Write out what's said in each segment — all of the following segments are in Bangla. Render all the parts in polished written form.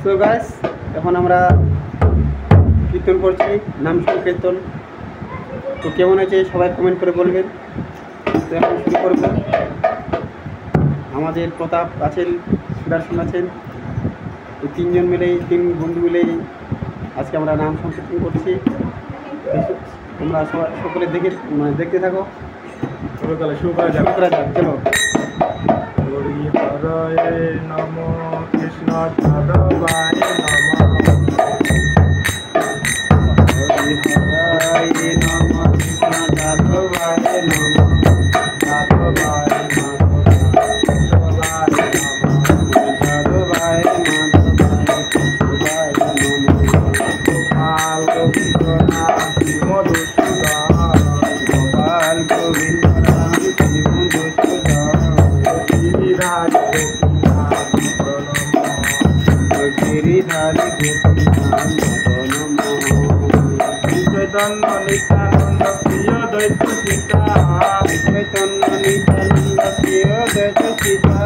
সো গাইস, এখন আমরা কীর্তন করছি, নাম সংকীর্তন। তো কেমন আছে সবাই কমেন্ট করে বলবেন। তো এখন শুরু করব। আমাদের প্রতাপ আছেন, সুদর্শন আছেন, এই তিনজন মিলেই, তিন বন্ধু মিলেই আজকে আমরা নাম সংকীর্তন করছি। তোমরা সকলে দেখতে থাকো। শুরু করা যাক। চলো। হরি হরয়ে নম, কৃষ্ণ যাদবায় নম। হরি হরায় নম, কৃষ্ণ যাদবায় নম, যাদবায় নম, যাদবায় মাধবায় নম। গোপাল গোবিন্দ নাম মধুসূদন, গোপাল গোবিন্দ রাম শ্রী মধুসূদন, গিরিধারী গিরিধারী গোপীনাথ মদন মোহন। চৈতন্য নিত্যানন্দ প্রিয় দৈত্য সীতা, চৈতন্য নিত্যানন্দ প্রিয় দৈত সীতা,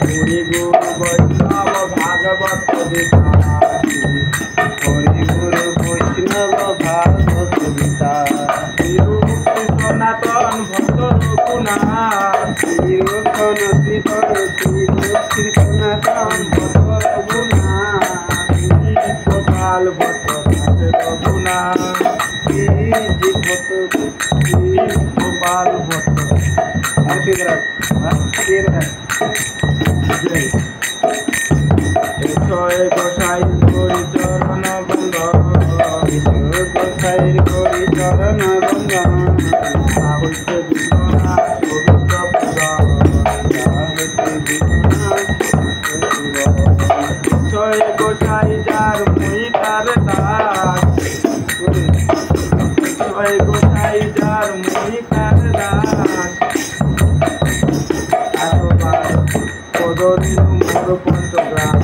হরি গুরু বৈষ্ণব ভাগবত গীতা, হরি গুরু বৈষ্ণব ভাগবত গীতা, শ্রীরূপী সনাতন ভক্ত রঘুনাথ, শ্রীরূপন শ্রী সনাতন ভক্ত রঘুনাথ, গোপাল ভট্ট রঘুনাথ, গোপাল ভট্ট। ছয় গোসাই করি চরণ বন্ধ, গোসাইর করি চরণ বন্দন, হইতে বিশ্বনাথ পবিত্র পুরাণ। ছয় গোসাই যার মুই তার দাস, ছয় গোসাই যার মুই তার দাস। আশোবার পদরিল মোর পঞ্চগ্রাম,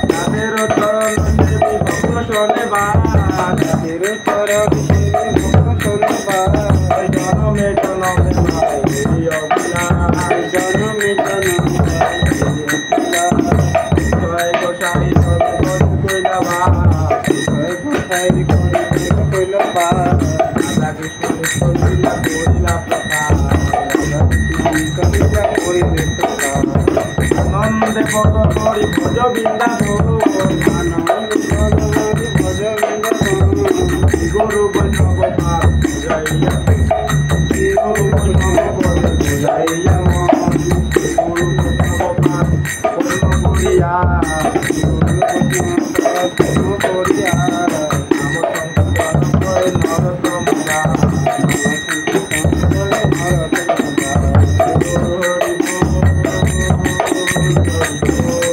তাদের চরণ দেবী ভক্ত শোনে বাস। জনমে জনমে ভাই অভিলাষ, জনমে জনমে ছয় গোসাই সর্বজন কইলা বাস। গোসাইর করি কইল বা রাধা কৃষ্ণ নিত্য লীলা করিলা প্রকাশ, কবিতা করিলে প্রকাশ, আনন্দে পদ করি ভজ বৃন্দাবন। আনন্দ ভজবি ভজ বৃন্দাবন, গুরু বৈষ্ণব ভাব বুঝাইয়া, গুরু বৈষ্ণব বুঝাইয়া মন, গুরু বৈষ্ণব ভাব পূর্ণ করিয়া, গুরু করিয়া নাম সংকীর্তন করে নরোত্তম দাস। হরি বল, হরি বল।